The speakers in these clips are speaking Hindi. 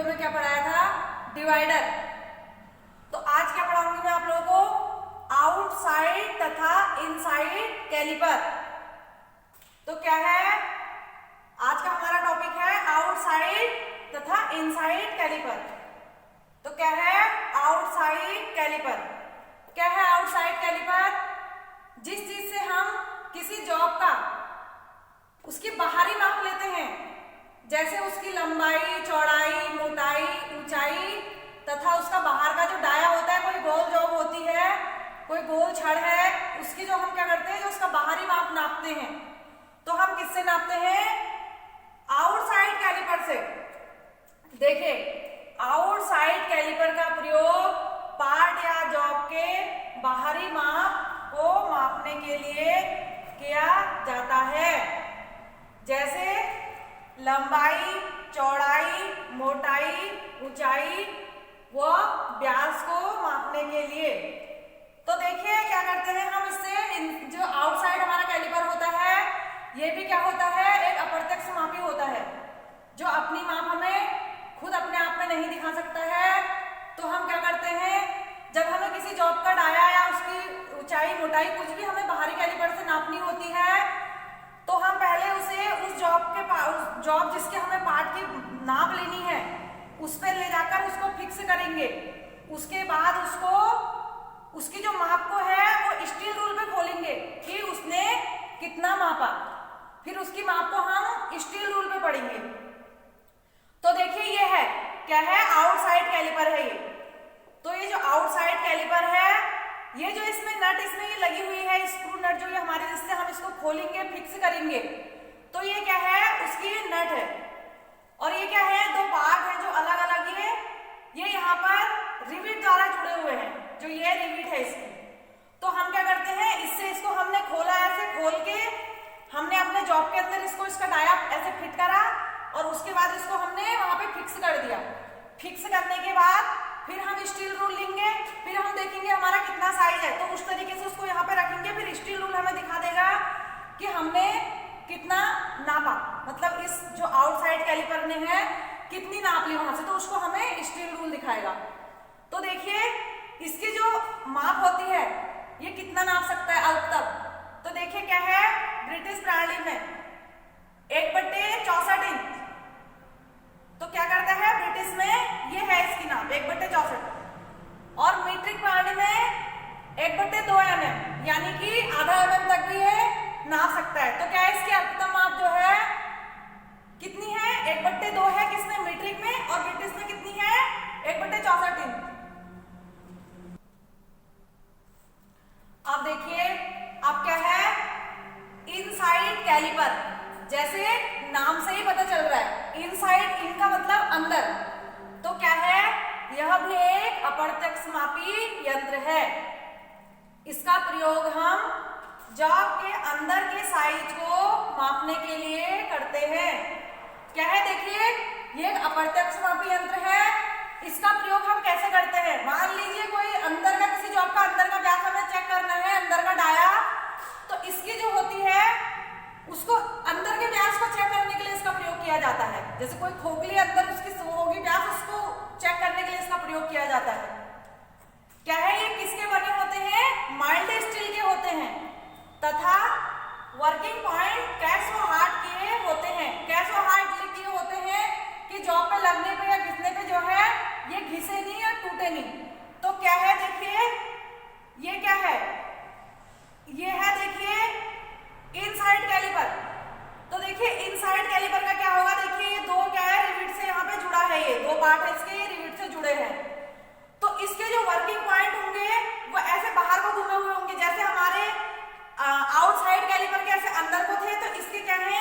वीडियो में क्या पढ़ाया था, डिवाइडर। तो आज क्या पढ़ाऊंगी मैं आप लोगों को, आउटसाइड तथा इनसाइड कैलिपर। तो क्या है आज का हमारा टॉपिक है, आउटसाइड तथा इनसाइड कैलिपर। तो क्या है आउटसाइड कैलिपर। क्या है आउटसाइड कैलिपर? जिस चीज से हम किसी जॉब का उसकी बाहरी माप लेते हैं, जैसे उसकी लंबाई, चौड़ाई, मोटाई, ऊंचाई तथा उसका बाहर का जो डाया होता है, कोई गोल जॉब होती है, कोई गोल छड़ है, उसकी जो हम क्या करते हैं, जो उसका बाहरी माप नापते हैं, तो हम किससे नापते हैं, आउटसाइड कैलिपर से। देखिए आउटसाइड कैलिपर का प्रयोग पार्ट या जॉब के बाहरी माप को मापने के लिए किया जाता है, जैसे लंबाई, चौड़ाई, मोटाई, ऊंचाई व व्यास को मापने के लिए। तो देखिए क्या करते हैं हम इससे, जो आउटसाइड हमारा कैलिपर होता है, ये भी क्या होता है, एक अप्रत्यक्ष मापी होता है, जो अपनी माप हमें खुद अपने आप में नहीं दिखा सकता है। तो हम क्या करते हैं, जब हमें किसी जॉब का डाया या उसकी ऊंचाई, मोटाई कुछ भी हमें बाहरी कैलिपर से नापनी होती है, तो हम पहले उसे उस जॉब जिसके हमें पार्ट की नाप लेनी है उस पर ले जाकर उसको फिक्स करेंगे। उसके बाद उसकी जो माप को है वो स्टील रूल पे खोलेंगे कि उसने कितना मापा, फिर उसकी माप को हम स्टील रूल पे पढ़ेंगे। तो देखिए ये है, क्या है, आउटसाइड कैलिपर है ये। तो ये जो आउटसाइड कैलिपर है, ये जो इसमें नट इसमें ये लगी हुई है, स्क्रू नट जो ये हमारे, जिससे हम इसको खोलेंगे, फिक्स करेंगे, तो ये क्या है, उसकी नट है। और ये क्या है, दो पार्ट है जो अलग अलग ये यहाँ पर रिविट द्वारा जुड़े हुए हैं, जो ये रिविट है इसकी। तो हम क्या करते हैं, इससे इसको हमने खोला, ऐसे खोल के हमने अपने जॉब के अंदर इसका डाया ऐसे फिट करा, और उसके बाद इसको हमने वहां पे फिक्स कर दिया। फिक्स करने के बाद फिर हम स्टील रूल लेंगे, फिर हम देखेंगे हमारा कितना साइज है, तो उस तरीके से उसको यहाँ पे रखेंगे, फिर स्टील रूल हमें दिखा देगा कि हमने कितना नापा, मतलब इस जो आउटसाइड कैलिपर ने है कितनी नाप ली वहां से, तो उसको हमें स्टील रूल दिखाएगा। तो देखिए इसकी जो माप होती है, ये कितना नाप सकता है अब तक। तो देखिए क्या है, ब्रिटिश प्रणाली में 1/64 इंच, तो क्या करता है ब्रिटिश में, ये है इसकी नाप 1/64, और मीट्रिक प्रणाली में 1/2 mm, यानी कि आधा mm तक भी ये नाप सकता है। तो क्या है, इसकी अधिकतम माप जो है कितनी है, 1/2 है किसमें, मीट्रिक में, और ब्रिटिश में कितनी है, 1/64 इंच। अब देखिए अब क्या है, इनसाइड कैलिपर, जैसे नाम से ही पता चल रहा है, इनसाइड, इनका मतलब अंदर, तो क्या है, यह भी एक अप्रत्यक्ष मापी यंत्र है। इसका प्रयोग हम जॉब के अंदर के साइज को मापने के लिए करते हैं। क्या है, देखिए ये एक अप्रत्यक्ष मापी यंत्र है। इसका प्रयोग हम कैसे करते हैं, मान लीजिए कोई अंदर का, किसी जॉब का अंदर का व्यास हमें चेक करना है, अंदर का डाया, तो इसकी जो होती है उसको अंदर के व्यास को चेक करने के लिए इसका प्रयोग किया जाता है। जैसे कोई खोखली अंदर उसकी होगी व्यास, उसको चेक करने के लिए इसका प्रयोग किया जाता है। क्या है, ये किसके बने होते हैं, माइल्ड स्टील के होते हैं, तथा वर्किंग पॉइंट कैसो हार्ड के होते हैं। कैसो हार्ड इसलिए होते हैं कि जॉब पे लगने पे या घिसने पे जो है ये घिसे नहीं या टूटे नहीं। तो क्या है, देखिए ये क्या है, ये है देखिए इनसाइड कैलिपर। तो देखिए इनसाइड कैलिपर का क्या होगा, देखिए ये दो क्या है, रिविट से यहाँ पे जुड़ा है, ये दो पार्ट है इसके, ये रिविट से जुड़े हैं। तो इसके जो वर्किंग पॉइंट होंगे वो ऐसे बाहर को घूमे हुए होंगे, जैसे हमारे आउटसाइड कैलिपर के ऐसे अंदर को थे, तो इसके क्या है,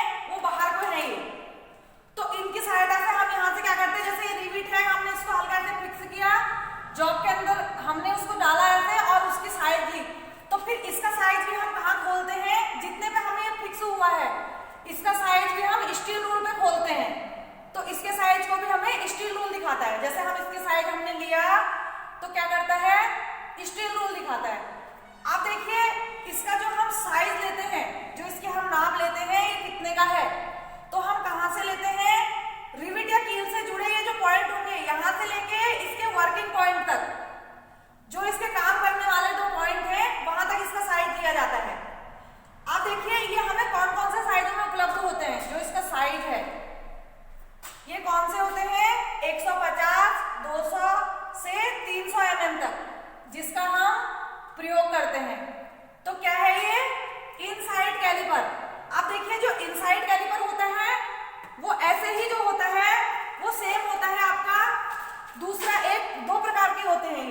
इनसाइड कैलिपर होता है वो ऐसे ही जो होता है वो सेम होता है आपका दूसरा, एक दो प्रकार के होते हैं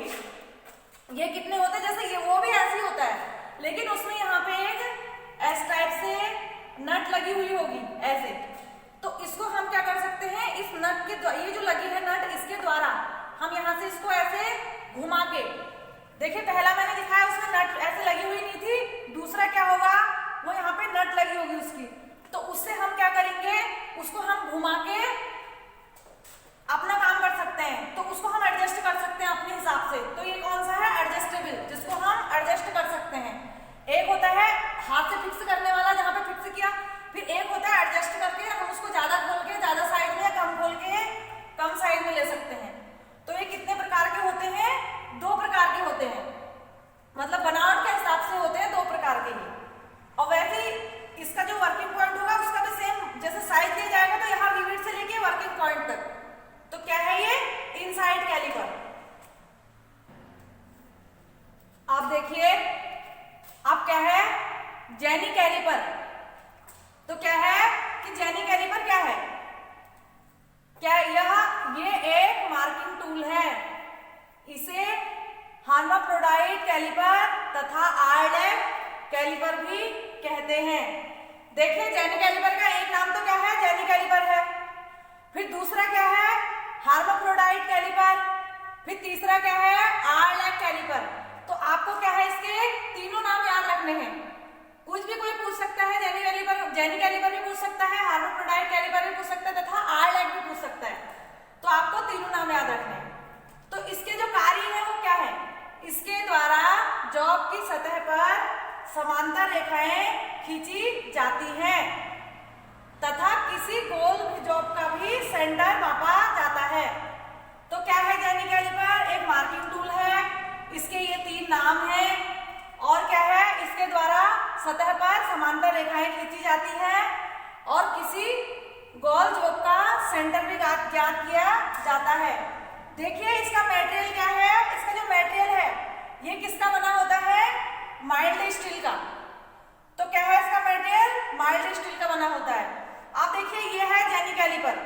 ये कितने होते हैं, जैसे ये वो भी ऐसे ही होता है लेकिन उसमें यहाँ पे एक एस टाइप से नट लगी हुई होगी ऐसे। तो इसको हम क्या कर सकते हैं, इस नट के ये जो लगी है नट, इसके द्वारा हम यहाँ से इसको ऐसे घुमा के, देखिए पहला मैंने दिखाया उसमें नट ऐसे लगी हुई नहीं थी, दूसरा क्या होगा वो यहाँ पे नट लगी होगी उसकी, तो उससे हम क्या करेंगे, उसको हम घुमा के अपना काम कर सकते हैं, तो उसको हम एडजस्ट कर सकते हैं अपने हिसाब से। तो ये कौन सा है, एडजस्टेबल, जिसको हम एडजस्ट कर सकते हैं। एक होता है हाथ से फिक्स करने वाला जहां पे फिक्स किया, फिर एक होता है एडजस्ट करके हम उसको ज्यादा खोल के ज्यादा साइड में या कम खोल के कम साइड में ले सकते हैं। तो ये कितने प्रकार के होते हैं, दो प्रकार के होते हैं, मतलब बनावट के हिसाब से होते हैं दो प्रकार के ही। और वैसे ही इसका जो वर्किंग पॉइंट होगा उसका भी सेम, जैसे साइज दिया जाएगा तो यहाँ रिवेट से लेके वर्किंग पॉइंट तक। तो क्या है ये, इनसाइड कैलिपर। आप देखिए अब क्या है, जेनी कैलिपर। तो क्या है कि जेनी कैलिपर क्या है, क्या ये एक मार्किंग टूल है, इसे हर्माफ्रोडाइट कैलिपर तथा आयरलैंड कैलिपर भी कहते हैं। देखिए जेनी कैलिपर का एक नाम तो क्या है, जेनी कैलिपर है, फिर दूसरा क्या है हर्माफ्रोडाइट कैलिपर, फिर तीसरा क्या है आयरलैंड कैलिपर। तो आपको क्या है इसके तीनों नाम याद रखने हैं, कुछ भी कोई पूछ सकता है, जेनी कैलिपर भी पूछ सकता है, हर्माफ्रोडाइट कैलिपर भी पूछ सकता है तथा आयरलैंड भी पूछ सकता है। तो आपको तीनों नाम याद रखने हैं। तो इसके जो कार्य है वो क्या है, इसके द्वारा जॉब की सतह पर समांतर रेखाएं खींची जाती हैं तथा किसी गोल जॉब का भी सेंटर मापा जाता है। तो क्या है जेनी कैलिपर, एक मार्किंग टूल है, इसके ये तीन नाम हैं, और क्या है इसके द्वारा सतह पर समांतर रेखाएं खींची जाती हैं और किसी गोल जॉब का सेंटर भी ज्ञात किया जाता है। देखिए इसका मटेरियल क्या है, इसका जो मटेरियल है ये किसका बना होता है, माइल्ड स्टील का। तो क्या है इसका मटेरियल, माइल्ड स्टील का बना होता है। आप देखिए ये है जेनी कैलिपर,